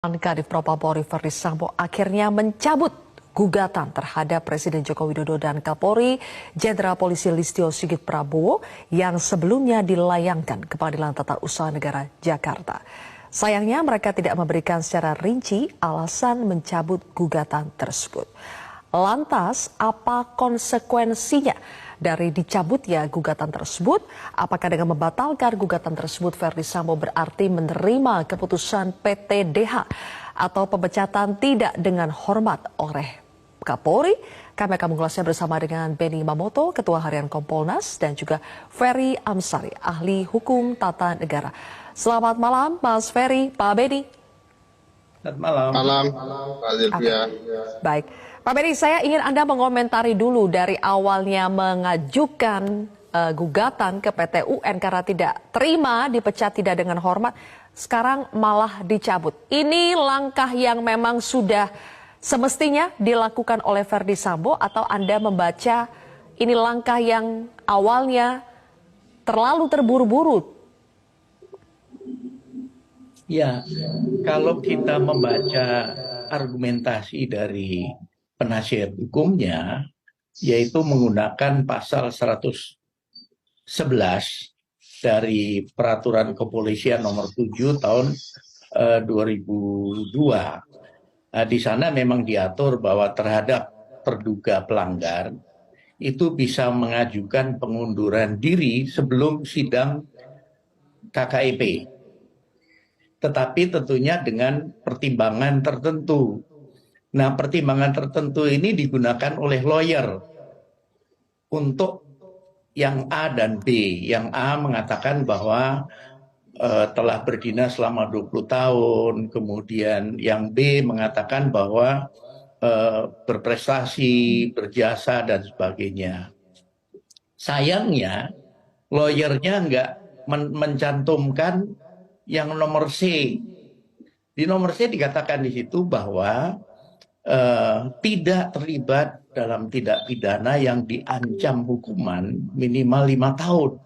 Kadif Propam Verdi Sambo akhirnya mencabut gugatan terhadap Presiden Joko Widodo dan Kapolri Jenderal Polisi Listio Sigit Prabowo yang sebelumnya dilayangkan ke Pengadilan Tata Usaha Negara Jakarta. Sayangnya mereka tidak memberikan secara rinci alasan mencabut gugatan tersebut. Lantas, apa konsekuensinya dari dicabutnya gugatan tersebut? Apakah dengan membatalkan gugatan tersebut Verdi Sambo berarti menerima keputusan PTDH atau pemecatan tidak dengan hormat oleh Kapolri? Kami akan mengulasnya bersama dengan Benny Mamoto, Ketua Harian Kompolnas, dan juga Ferry Amsari, Ahli Hukum Tata Negara. Selamat malam, Mas Ferry, Pak Benny. Selamat malam. Pak Zilvia. Baik. Pak Benny, saya ingin Anda mengomentari dulu dari awalnya mengajukan gugatan ke PT UN karena tidak terima, dipecat tidak dengan hormat, sekarang malah dicabut. Ini langkah yang memang sudah semestinya dilakukan oleh Verdi Sambo atau Anda membaca ini langkah yang awalnya terlalu terburu-buru? Ya, kalau kita membaca argumentasi dari penasihat hukumnya, yaitu menggunakan pasal 111 dari Peraturan Kepolisian Nomor 7 tahun 2002. Di sana memang diatur bahwa terhadap terduga pelanggar itu bisa mengajukan pengunduran diri sebelum sidang KKEP. Tetapi tentunya dengan pertimbangan tertentu. Nah, pertimbangan tertentu ini digunakan oleh lawyer untuk yang A dan B. Yang A mengatakan bahwa telah berdinas selama 20 tahun, kemudian yang B mengatakan bahwa berprestasi, berjasa, dan sebagainya. Sayangnya, lawyernya nggak mencantumkan yang nomor C. Di nomor C dikatakan di situ bahwa tidak terlibat dalam tindak pidana yang diancam hukuman minimal 5 tahun.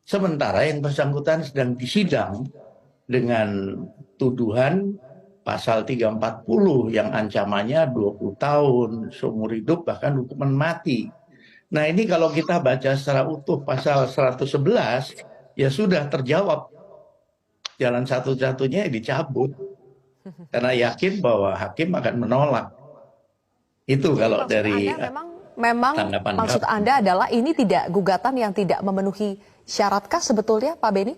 Sementara yang bersangkutan sedang disidang dengan tuduhan pasal 340 yang ancamannya 20 tahun, seumur hidup, bahkan hukuman mati. Nah, ini kalau kita baca secara utuh pasal 111, ya sudah terjawab. Jalan satu-satunya dicabut. Karena yakin bahwa hakim akan menolak. Itu jadi kalau maksud dari Anda memang maksud Anda adalah ini tidak gugatan yang tidak memenuhi syaratkah sebetulnya, Pak Benny?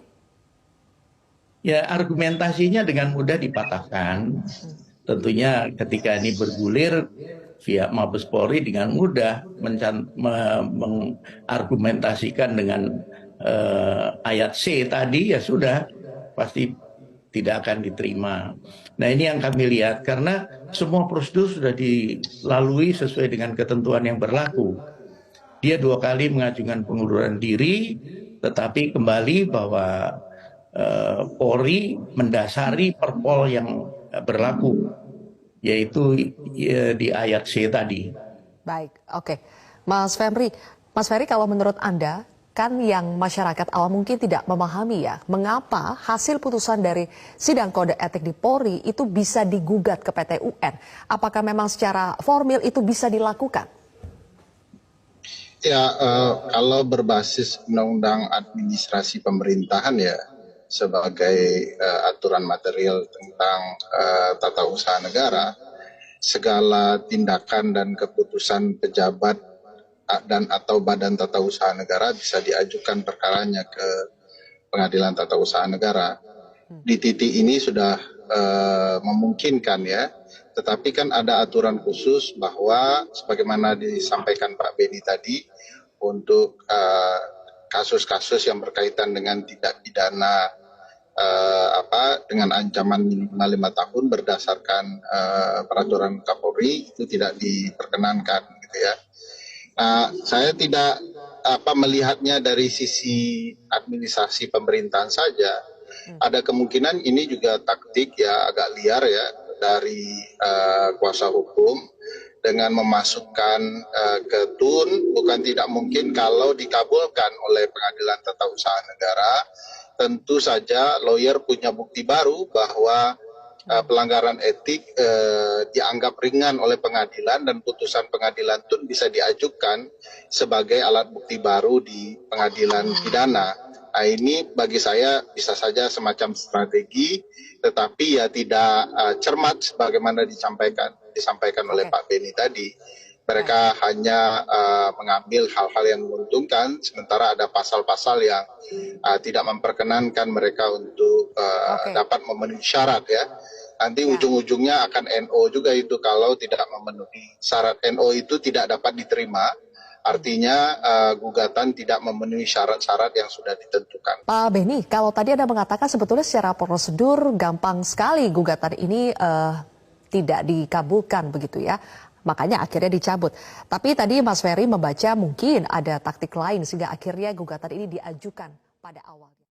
Ya, argumentasinya dengan mudah dipatahkan. Tentunya ketika ini bergulir, pihak Mabes Polri dengan mudah mengargumentasikan dengan ayat C tadi, ya sudah, pasti tidak akan diterima. Nah, ini yang kami lihat, karena semua prosedur sudah dilalui sesuai dengan ketentuan yang berlaku. Dia 2 kali mengajukan pengunduran diri, tetapi kembali bahwa Polri mendasari perpol yang berlaku, yaitu di ayat C tadi. Baik, oke. Mas Ferry, kalau menurut Anda, kan yang masyarakat awam mungkin tidak memahami ya, mengapa hasil putusan dari sidang kode etik di Polri itu bisa digugat ke PT UN? Apakah memang secara formil itu bisa dilakukan? Ya, kalau berbasis Undang-Undang Administrasi Pemerintahan ya, sebagai aturan material tentang tata usaha negara, segala tindakan dan keputusan pejabat dan atau badan tata usaha negara bisa diajukan perkaranya ke Pengadilan Tata Usaha Negara. Di titik ini sudah memungkinkan ya, tetapi kan ada aturan khusus bahwa sebagaimana disampaikan Pak Benny tadi, untuk kasus-kasus yang berkaitan dengan tindak pidana dengan ancaman minimal 5 tahun berdasarkan peraturan Kapolri itu tidak diperkenankan gitu ya. Saya tidak melihatnya dari sisi administrasi pemerintahan saja. Ada kemungkinan ini juga taktik ya, agak liar ya dari kuasa hukum dengan memasukkan ke TUN. Bukan tidak mungkin kalau dikabulkan oleh Pengadilan Tata Usaha Negara, tentu saja lawyer punya bukti baru bahwa pelanggaran etik dianggap ringan oleh pengadilan dan putusan pengadilan itu bisa diajukan sebagai alat bukti baru di pengadilan pidana. Nah, ini bagi saya bisa saja semacam strategi, tetapi ya tidak cermat sebagaimana disampaikan oleh Pak Beni tadi. Mereka hanya mengambil hal-hal yang menguntungkan, sementara ada pasal-pasal yang tidak memperkenankan mereka untuk dapat memenuhi syarat ya. Nanti ujung-ujungnya akan NO juga itu kalau tidak memenuhi syarat. NO itu tidak dapat diterima. Artinya gugatan tidak memenuhi syarat-syarat yang sudah ditentukan. Pak Beni, kalau tadi Anda mengatakan sebetulnya secara prosedur gampang sekali gugatan ini tidak dikabulkan begitu ya. Makanya akhirnya dicabut. Tapi tadi Mas Ferry membaca mungkin ada taktik lain sehingga akhirnya gugatan ini diajukan pada awalnya.